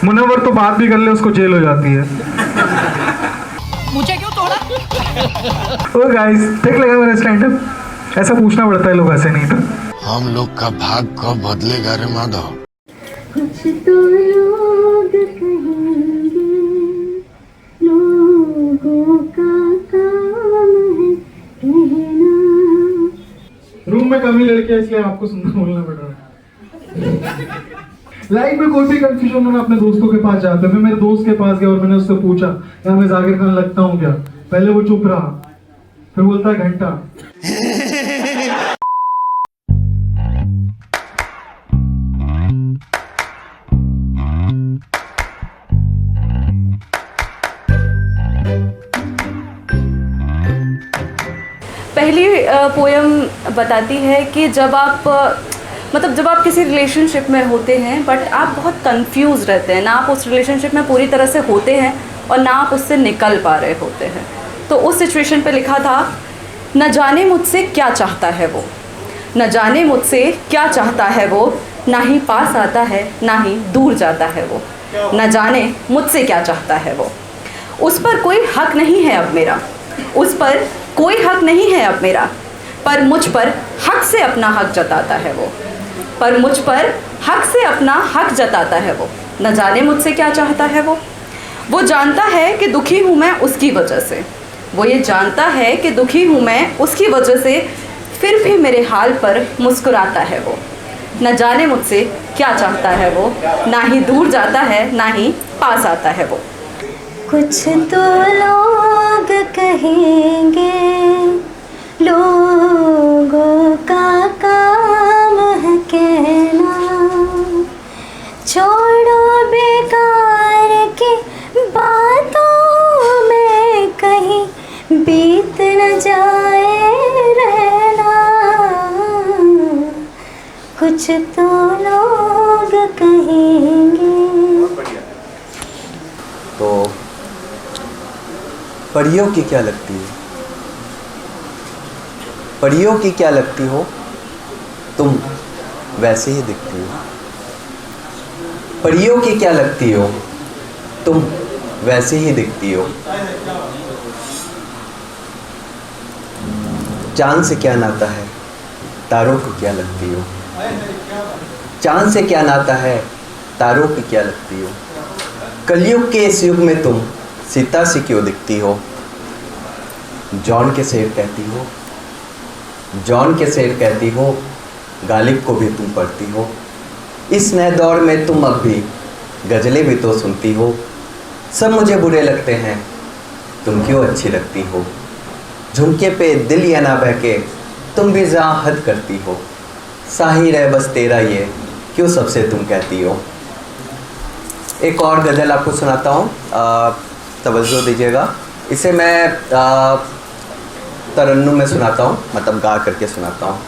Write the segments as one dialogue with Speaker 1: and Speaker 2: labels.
Speaker 1: मुनव्वर तो बात भी कर ले उसको जेल हो जाती है।
Speaker 2: मुझे क्यों तोड़ा?
Speaker 1: ओ गाइस, ठीक लगा मेरा स्टैंड अप? ऐसा पूछना पड़ता है, लोग हंसे नहीं तो।
Speaker 3: हम लोग का भाग कब बदलेगा रे माधव?
Speaker 4: कुछ तो लोग कहेंगे, लोगों का काम है कहना।
Speaker 1: रूम में कमी लड़के हैं इसलिए आपको सुनना बोलना पड़ रहा है। लाइफ में कोई भी कंफ्यूजन हो, मैं अपने दोस्तों के पास जाता हूँ। मैं मेरे दोस्त के पास गया और मैंने उससे पूछा, या मैं जाकिर खान लगता हूँ क्या? पहले वो चुप रहा, फिर बोलता है घंटा।
Speaker 5: पहली पोयम बताती है कि जब आप जब आप किसी रिलेशनशिप में होते हैं बट आप बहुत कंफ्यूज रहते हैं, ना आप उस रिलेशनशिप में पूरी तरह से होते हैं और ना आप उससे निकल पा रहे होते हैं। तो उस सिचुएशन पे लिखा था, न जाने मुझसे क्या चाहता है वो, न जाने मुझसे क्या चाहता है वो, ना ही पास आता है ना ही दूर जाता है वो, न जाने मुझसे क्या चाहता है वो। उस पर कोई हक नहीं है अब मेरा, उस पर कोई हक नहीं है अब मेरा, पर मुझ पर हक से अपना हक जताता है वो, पर मुझ पर हक से अपना हक जताता है वो। न जाने मुझसे क्या चाहता है वो जानता है कि दुखी हूँ मैं उसकी वजह से, वो ये जानता है कि दुखी हूँ मैं उसकी वजह से, फिर भी मेरे हाल पर मुस्कुराता है वो। न जाने मुझसे क्या चाहता है वो, ना ही दूर जाता है ना ही पास आता है वो।
Speaker 4: कुछ तो लोग कहेंगे, लोगों का काम है कहना। छोड़ो बेकार की बातों में कहीं बीत न जाए रहना। कुछ तो लोग कहेंगे।
Speaker 6: तो परियों की क्या लगती है? परियों की क्या लगती हो तुम, वैसे ही दिखती हो। परियों की क्या लगती हो तुम, वैसे ही दिखती हो। चांद से क्या नाता है, तारों की क्या लगती हो। चांद से क्या नाता है, तारों की क्या लगती हो। कलयुग के इस युग में तुम सीता सी क्यों दिखती हो। जॉन के शेर कहती हो, जॉन के शेर कहती हो, गालिब को भी तुम पढ़ती हो। इस नए दौर में तुम अब भी गज़लें भी तो सुनती हो। सब मुझे बुरे लगते हैं, तुम क्यों अच्छी लगती हो। झुमके पे दिल या ना बहके, तुम भी जहाँ हद करती हो। साहिर है बस तेरा ये, क्यों सबसे तुम कहती हो। एक और गज़ल आपको सुनाता हूँ, तवज्जो दीजिएगा। इसे मैं तरन्नुम में सुनाता हूँ, मतलब गा करके सुनाता हूँ।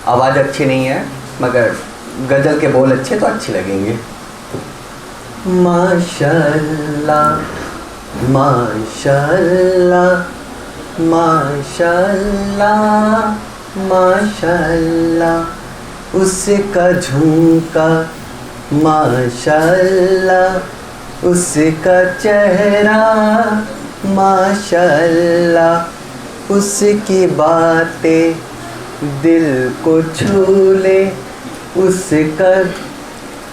Speaker 6: आवाज़ अच्छी नहीं है मगर गज़ल के बोल अच्छे तो अच्छे लगेंगे। माशाअल्लाह माशाअल्लाह माशाअल्लाह माशाअल्लाह, उसका झुमका माशाअल्लाह, उसका चेहरा माशाअल्लाह, उसकी बातें दिल को छू ले।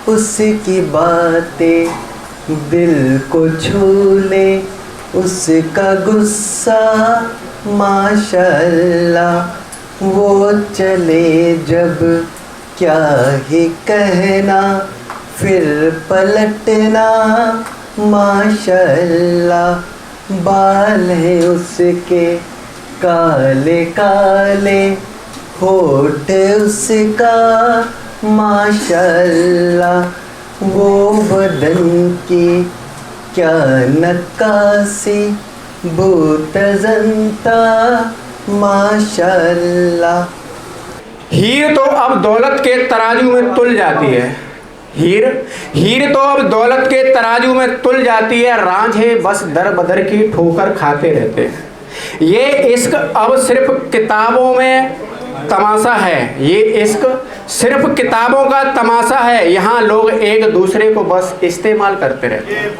Speaker 6: उसकी बातें दिल को छू ले। उसका गुस्सा माशाअल्लाह, वो चले जब क्या ही कहना, फिर पलटना माशाअल्लाह। बाल हैं उसके काले काले, होठ उसका माशाअल्लाह, वो बदन की क्या नक्काशी, बूतज़ंता माशाअल्लाह।
Speaker 7: हीर तो अब दौलत के तराजू में तुल जाती है। हीर तो अब दौलत के तराजू में तुल जाती है। रांझे बस दर बदर की ठोकर खाते रहते हैं। ये इश्क अब सिर्फ किताबों में तमाशा है, ये इश्क सिर्फ किताबों का तमाशा है, यहाँ लोग एक दूसरे को बस इस्तेमाल करते रहते हैं।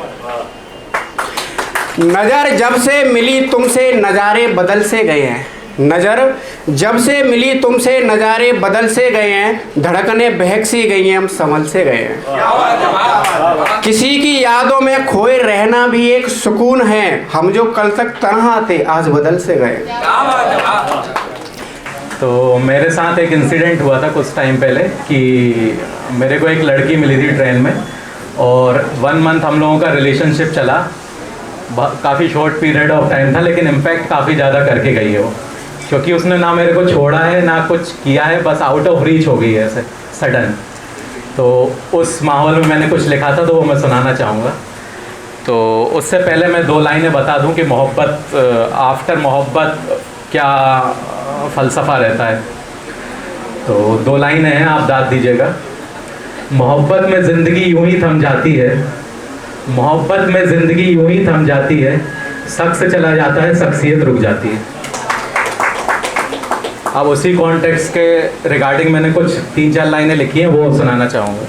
Speaker 7: नज़र जब से मिली तुमसे नज़ारे बदल से गए हैं, नज़र जब से मिली तुमसे नज़ारे बदल से गए हैं, धड़कनें बहक सी गई हैं, हम संभल से गए हैं। किसी की यादों में खोए रहना भी एक सुकून है, हम जो कल तक तन्हा थे आज बदल से गए।
Speaker 2: तो मेरे साथ एक इंसिडेंट हुआ था कुछ टाइम पहले कि मेरे को एक लड़की मिली थी ट्रेन में, और 1 मंथ हम लोगों का रिलेशनशिप चला। काफ़ी शॉर्ट पीरियड ऑफ टाइम था, लेकिन इम्पैक्ट काफ़ी ज़्यादा करके गई है वो, क्योंकि उसने ना मेरे को छोड़ा है ना कुछ किया है, बस आउट ऑफ रीच हो गई है ऐसे सडन। तो उस माहौल में मैंने कुछ लिखा था, तो वो मैं सुनाना चाहूँगा। तो उससे पहले मैं 2 लाइनें बता दूं कि मोहब्बत, आफ्टर मोहब्बत क्या फ़लसफ़ा रहता है। तो 2 लाइनें हैं, आप दाद दीजिएगा। मोहब्बत में ज़िंदगी यूं ही थम जाती है, मोहब्बत में ज़िंदगी यूं ही थम जाती है, शख्स चला जाता है शख्सियत रुक जाती है। अब उसी कॉन्टेक्स्ट के रिगार्डिंग मैंने कुछ 3-4 लाइनें लिखी हैं, वो सुनाना चाहूँगा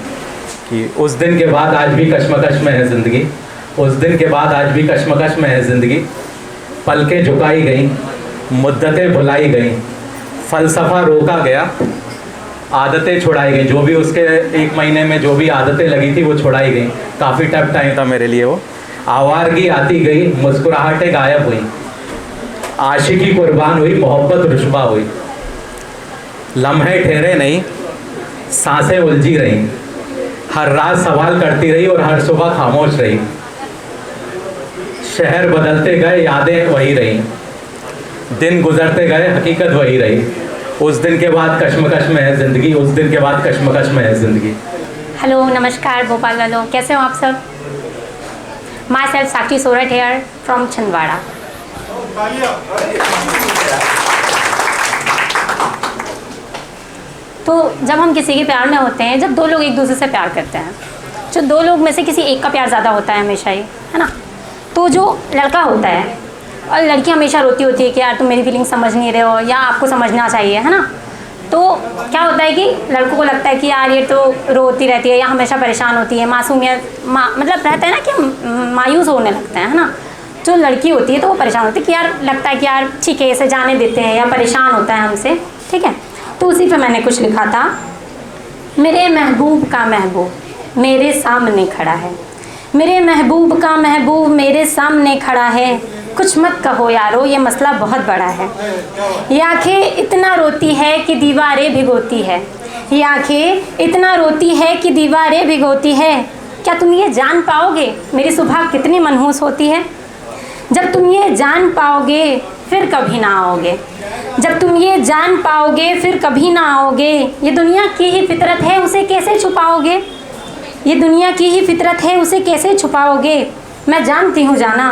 Speaker 2: कि उस दिन के बाद आज भी कश्मकश में है ज़िंदगी, उस दिन के बाद आज भी कश्मकश में है ज़िंदगी, पलकें झुकाई गई, मुद्दतें भुलाई गई, फ़लसफ़ा रोका गया, आदतें छुड़ाई गई। जो भी उसके 1 महीने में जो भी आदतें लगी थी वो छुड़ाई गई। काफ़ी टफ टाइम था मेरे लिए वो। आवारगी आती गई, मुस्कुराहटें गायब हुई, आशिकी कुर्बान हुई, मोहब्बत रुशबा हुई, लम्हे ठहरे नहीं, सांसें उलझी रहीं, हर रात सवाल करती रही और हर सुबह खामोश रही, शहर बदलते गए यादें वही रहीं, दिन गुजरते गए हकीकत वही रही। उस दिन के बाद कश्मकश में है ज़िंदगी, उस दिन के बाद कश्मकश में है ज़िंदगी।
Speaker 8: हेलो, नमस्कार भोपाल वालों, कैसे हो आप सब? Myself Sakshi Sorath here from Chhindwara. तो जब हम किसी के प्यार में होते हैं, जब 2 लोग एक दूसरे से प्यार करते हैं, जो 2 लोग में से किसी एक का प्यार ज़्यादा होता है हमेशा ही, है ना, तो जो लड़का होता है और लड़की हमेशा रोती होती है कि यार तुम मेरी फीलिंग समझ नहीं रहे हो, या आपको समझना चाहिए, है ना। तो क्या होता है कि लड़कों को लगता है कि यार ये तो रोती रहती है या हमेशा परेशान होती है, मासूमियत मतलब रहता है ना कि मायूस होने लगते हैं, है ना। जो लड़की होती है तो वो परेशान होती है कि यार लगता है कि यार ठीक है इसे जाने देते हैं, या परेशान होता है हमसे, ठीक है। तो उसी पे मैंने कुछ लिखा था। मेरे महबूब का महबूब मेरे सामने खड़ा है, मेरे महबूब का महबूब मेरे सामने खड़ा है, कुछ मत कहो यारो ये मसला बहुत बड़ा है। ये आँखें इतना रोती है कि दीवारें भिगोती है, ये आँखें इतना रोती है कि दीवारें भिगोती है, क्या तुम ये जान पाओगे मेरी सुबह कितनी मनहूस होती है। जब तुम ये जान पाओगे फिर कभी ना आओगे, जब तुम ये जान पाओगे फिर कभी ना आओगे, ये दुनिया की ही फितरत है उसे कैसे छुपाओगे, ये दुनिया की ही फितरत है उसे कैसे छुपाओगे। मैं जानती हूँ जाना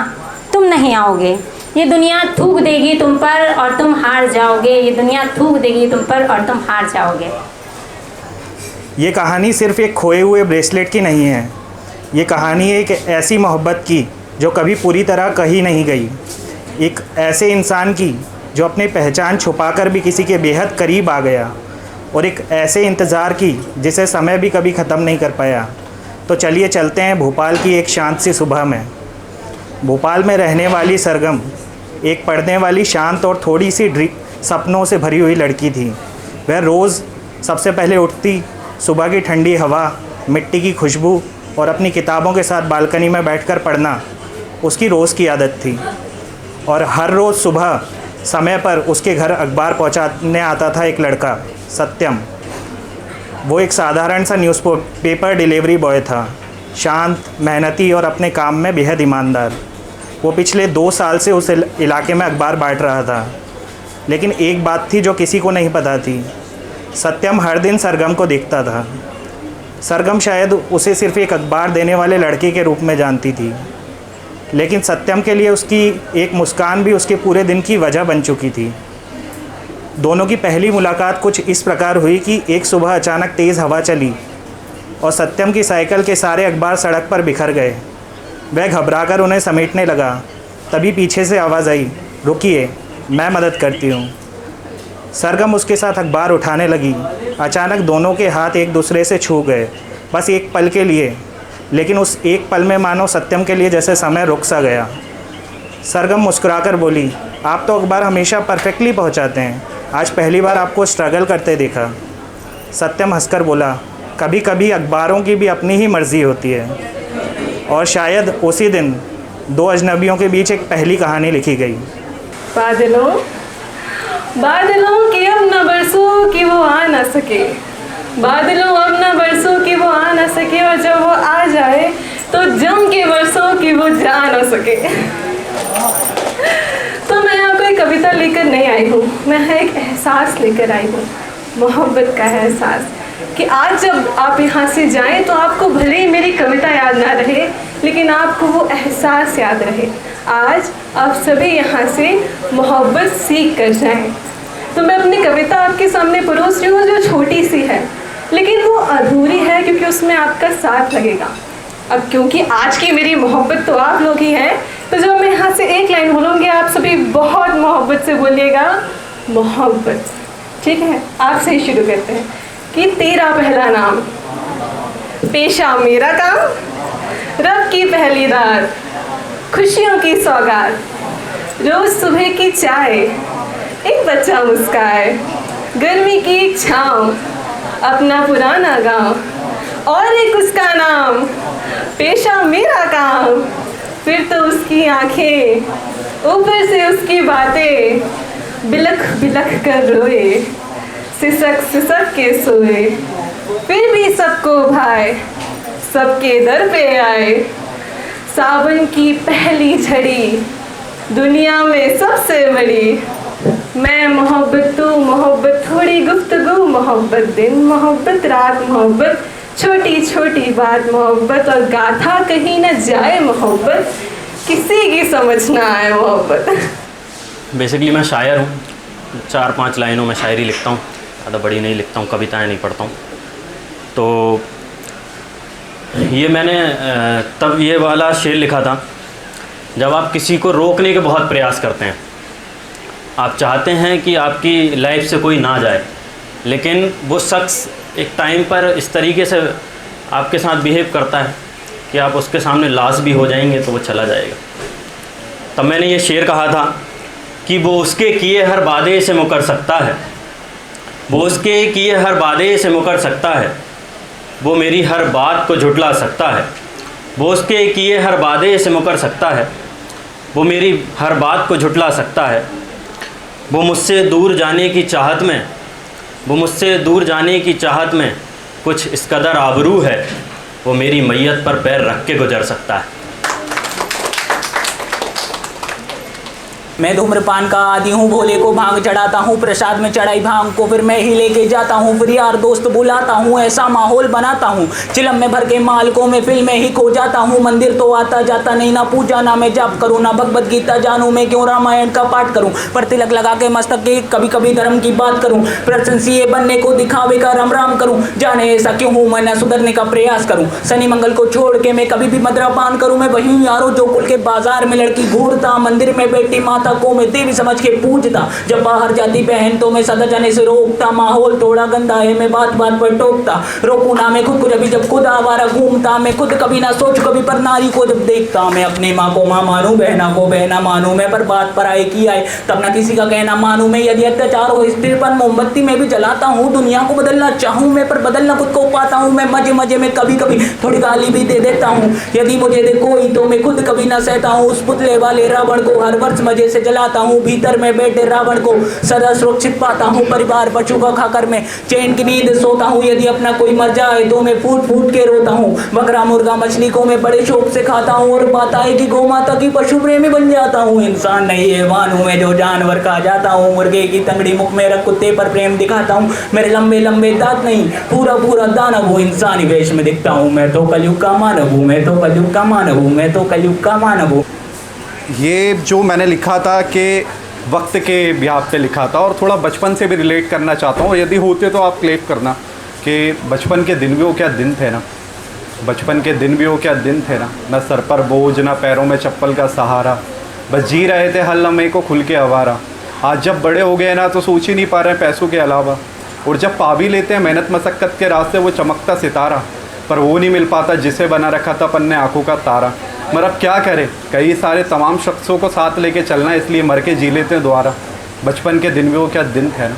Speaker 8: तुम नहीं आओगे, ये दुनिया थूक देगी तुम पर और तुम हार जाओगे, ये दुनिया थूक देगी तुम पर और तुम हार जाओगे।
Speaker 9: ये कहानी सिर्फ एक खोए हुए ब्रेसलेट की नहीं है, ये कहानी है एक ऐसी मोहब्बत की जो कभी पूरी तरह कही नहीं गई, एक ऐसे इंसान की जो अपनी पहचान छुपाकर भी किसी के बेहद करीब आ गया, और एक ऐसे इंतज़ार की जिसे समय भी कभी ख़त्म नहीं कर पाया। तो चलिए चलते हैं भोपाल की एक शांत सी सुबह में। भोपाल में रहने वाली सरगम एक पढ़ने वाली शांत और थोड़ी सी सपनों से भरी हुई लड़की थी। वह रोज़ सबसे पहले उठती, सुबह की ठंडी हवा, मिट्टी की खुशबू और अपनी किताबों के साथ बालकनी में बैठकर पढ़ना उसकी रोज़ की आदत थी। और हर रोज़ सुबह समय पर उसके घर अखबार पहुंचाने आता था एक लड़का, सत्यम। वो एक साधारण सा न्यूज़पेपर डिलीवरी बॉय था, शांत, मेहनती और अपने काम में बेहद ईमानदार। वो पिछले 2 साल से उस इलाके में अखबार बांट रहा था, लेकिन एक बात थी जो किसी को नहीं पता थी। सत्यम हर दिन सरगम को देखता था। सरगम शायद उसे सिर्फ एक अखबार देने वाले लड़के के रूप में जानती थी, लेकिन सत्यम के लिए उसकी एक मुस्कान भी उसके पूरे दिन की वजह बन चुकी थी। दोनों की पहली मुलाकात कुछ इस प्रकार हुई कि एक सुबह अचानक तेज़ हवा चली और सत्यम की साइकिल के सारे अखबार सड़क पर बिखर गए। वह घबराकर उन्हें समेटने लगा, तभी पीछे से आवाज़ आई, रुकिए मैं मदद करती हूँ। सरगम उसके साथ अखबार उठाने लगी। अचानक दोनों के हाथ एक दूसरे से छू गए, बस एक पल के लिए, लेकिन उस एक पल में मानो सत्यम के लिए जैसे समय रुक सा गया। सरगम मुस्कुराकर बोली, आप तो अखबार हमेशा परफेक्टली पहुंचाते हैं, आज पहली बार आपको स्ट्रगल करते देखा। सत्यम हंसकर बोला, कभी कभी अखबारों की भी अपनी ही मर्ज़ी होती है। और शायद उसी दिन दो अजनबियों के बीच एक पहली कहानी लिखी गई।
Speaker 10: बादलों बादलों के अब न बरसों कि वो आ ना सके, बादलों अब न बरसों कि वो आ ना सके, और जब वो आ जाए तो जम के बरसों कि वो जा ना सके। तो मैं यहाँ कोई कविता लेकर नहीं आई हूँ, मैं एक एहसास लेकर आई हूँ, मोहब्बत का एहसास, कि आज जब आप यहाँ से जाएं तो आपको भले ही मेरी कविता याद ना रहे, लेकिन आपको वो एहसास याद रहे। आज आप सभी यहाँ से मोहब्बत सीख कर जाएं। तो मैं अपनी कविता आपके सामने परोस रही हूँ, जो छोटी सी है, लेकिन वो अधूरी है क्योंकि उसमें आपका साथ लगेगा। अब क्योंकि आज की मेरी मोहब्बत तो आप लोग ही हैं, तो जब मैं यहाँ से एक लाइन बोलूँगी आप सभी बहुत मोहब्बत से बोलिएगा, मोहब्बत। ठीक है, आपसे ही शुरू करते हैं कि तेरा पहला नाम, पेशा मेरा काम, रब की पहली रात, खुशियों की सौगात, रोज सुबह की चाय, एक बच्चा मुस्काए, गर्मी की एक छाँव, अपना पुराना गांव और एक उसका नाम, पेशा मेरा काम, फिर तो उसकी आंखें, ऊपर से उसकी बातें, बिलख बिलख कर रोए, सिसक सिसक के सोए, फिर भी सबको भाए, सबके दर पे आए, सावन की पहली झड़ी, दुनिया में सबसे बड़ी, मैं मोहब्बत तू मोहब्बत थोड़ी गुफ्तगू मोहब्बत, दिन मोहब्बत रात मोहब्बत, छोटी छोटी बात मोहब्बत, और गाथा कहीं न जाए मोहब्बत, किसी की समझ ना आए मोहब्बत।
Speaker 11: बेसिकली मैं शायर हूँ, 4-5 लाइनों में शायरी लिखता हूँ, ज़्यादा बड़ी नहीं लिखता हूँ, कविताएं नहीं पढ़ता हूँ। तो ये मैंने तब ये वाला शेर लिखा था जब आप किसी को रोकने के बहुत प्रयास करते हैं, आप चाहते हैं कि आपकी लाइफ से कोई ना जाए, लेकिन वो शख्स एक टाइम पर इस तरीके से आपके साथ बिहेव करता है कि आप उसके सामने लाश भी हो जाएंगे तो वो चला जाएगा। तब मैंने ये शेर कहा था कि वो उसके किए हर वादे से मुकर सकता है, वो उसके किए हर वादे से मुकर सकता है, वो मेरी हर बात को झुटला सकता है, वो उसके किए हर वादे से मुकर सकता है, वो मेरी हर बात को झुटला सकता है, वो मुझसे दूर जाने की चाहत में, वो मुझसे दूर जाने की चाहत में कुछ इस कदर आबरू है, वो मेरी मैयत पर पैर रख के गुजर सकता है।
Speaker 12: मैं धूम्रपान का आदी हूँ, भोले को भांग चढ़ाता हूँ, प्रसाद में चढ़ाई भांग को फिर मैं ही लेके जाता हूँ, फिर यार दोस्त बुलाता हूँ, ऐसा माहौल बनाता हूँ, चिलम में भर के मालकों में फिल्म में ही खो जाता हूँ, मंदिर तो आता जाता नहीं, ना पूजा ना मैं जाप करूँ, ना भगवत गीता जानूँ, मैं क्यों रामायण का पाठ करूँ, पर तिलक लगा के मस्तक के कभी कभी धर्म की बात करूँ, प्रसन्न सीए बनने को दिखावे का राम राम करूँ, जाने ऐसा क्यों हूँ मैं, ना सुधरने का प्रयास करूँ, शनि मंगल को छोड़ के मैं कभी भी मदरा पान करूँ, मैं वही यारों जो कुल के बाजार में लड़की घूरता, मंदिर में बैठी माता को मैं देवी समझ के पूजता, जब बाहर जाती बहन तो मैं सदा जाने से रोकता, माहौल थोड़ा गंदा है मैं बात बात पर टोकता, रोकू ना मैं खुद को जब खुद आवारा घूमता, मैं खुद कभी ना सोच कभी पर नारी को जब देखता, मैं अपनी माँ को माँ मानूं, बहना को बहना मानूं, मैं पर बात पर आए की आए तब ना किसी का कहना मानूं, मैं यदि अत्याचार हो स्त्री पर मोमबत्ती में भी जलाता हूँ, दुनिया को बदलना चाहूँ मैं पर बदलना खुद को पाता हूँ, मैं मजे मजे में कभी कभी थोड़ी गाली भी दे देता हूँ, यदि मुझे दे कोई तो मैं खुद कभी ना सहता हूँ, उस पुतले वाले रावण को हर वर्ष मजे से जलाता हूँ, भीतर में बैठे रावण को सदा सुरक्षित पाता हूँ, परिवार बच्चों का खाकर मैं चैन की नींद सोता हूँ, यदि अपना कोई मर जाए तो मैं फूट फूट के रोता हूँ, बकरा मुर्गा मछली को मैं बड़े शौक से खाता हूँ, और बात आए कि गौ माता की पशु प्रेमी बन जाता हूँ, इंसान नहीं हैवान हूँ मैं जो जानवर खा जाता हूँ, मुर्गे की तंगड़ी मुख में रख कुत्ते पर प्रेम दिखाता हूँ, मेरे लंबे लंबे दांत नहीं पूरा पूरा दानव हूँ, इंसानी वेश में दिखता हूँ, मैं तो कलयुग का मानव हूँ, मैं तो कलयुग का मानव हूँ, मैं तो कलयुग का मानव हूँ।
Speaker 13: ये जो मैंने लिखा था कि वक्त के ब्याह पे लिखा था, और थोड़ा बचपन से भी रिलेट करना चाहता हूँ, यदि होते तो आप क्लेम करना कि बचपन के दिन भी वो क्या दिन थे ना, बचपन के दिन भी वो क्या दिन थे ना, न सर पर बोझ ना पैरों में चप्पल का सहारा, बस जी रहे थे हर लम्हे को खुल के आवारा, आज जब बड़े हो गए ना तो सोच ही नहीं पा रहे हैं पैसों के अलावा, और जब पा भी लेते हैं मेहनत मशक्क़त के रास्ते वो चमकता सितारा, पर वो नहीं मिल पाता जिसे बना रखा था अपन ने आंखों का तारा। मगर अब क्या करें, कई सारे तमाम शख्सों को साथ लेके चलना है, इसलिए मर के जी लेते हैं दोबारा। बचपन के दिन भी वो क्या दिन थे ना।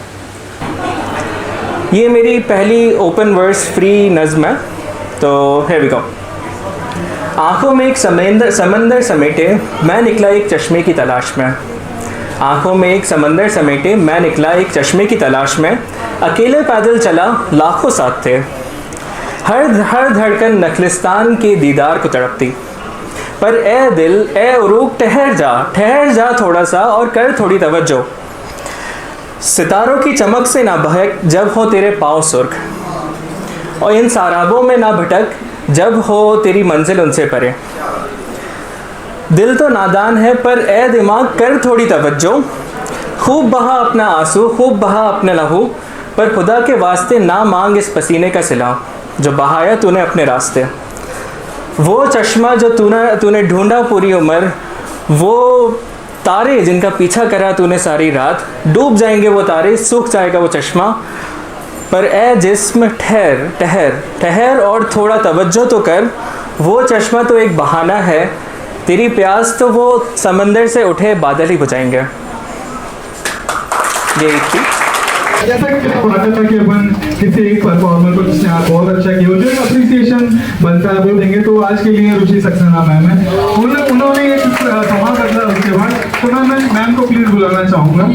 Speaker 12: ये मेरी पहली ओपन वर्स फ्री नज़्म है, तो here we go। आँखों में एक समंदर समेटे मैं निकला एक चश्मे की तलाश में। आँखों में एक समंदर समेटे मैं निकला एक चश्मे की तलाश में। अकेले पैदल चला लाखों साथ थे, हर धड़कन नखलिस्तान के दीदार को तड़पती। पर ए दिल ए उरूक ठहर जा थोड़ा सा और कर थोड़ी तवज्जो। सितारों की चमक से ना बहक जब हो तेरे पाँव सुर्ख, और इन साराबों में ना भटक जब हो तेरी मंजिल उनसे परे। दिल तो नादान है पर ए दिमाग कर थोड़ी तवज्जो। खूब बहा अपना आंसू खूब बहा अपना लहू, पर खुदा के वास्ते ना मांग इस पसीने का सिला जो बहाया तूने अपने रास्ते। वो चश्मा जो तूने ढूंढा पूरी उम्र, वो तारे जिनका पीछा करा तूने सारी रात, डूब जाएंगे वो तारे सूख जाएगा वो चश्मा। पर ए जिस्म ठहर और थोड़ा तवज्जो तो कर। वो चश्मा तो एक बहाना है, तेरी प्यास तो वो समंदर से उठे बादल ही बुझाएंगे। ये थी
Speaker 1: जैसा कि बात था कि अपन किसी एक परफॉर्मर को जिसने आज बहुत अच्छा किया जो अप्रिसिएशन बनता है वो देंगे। तो आज के लिए रुचि सक्सेना मैम है, उन्होंने एक सवाल बदला उसके बाद, तो मैं मैम को प्लीज बुलाना चाहूँगा।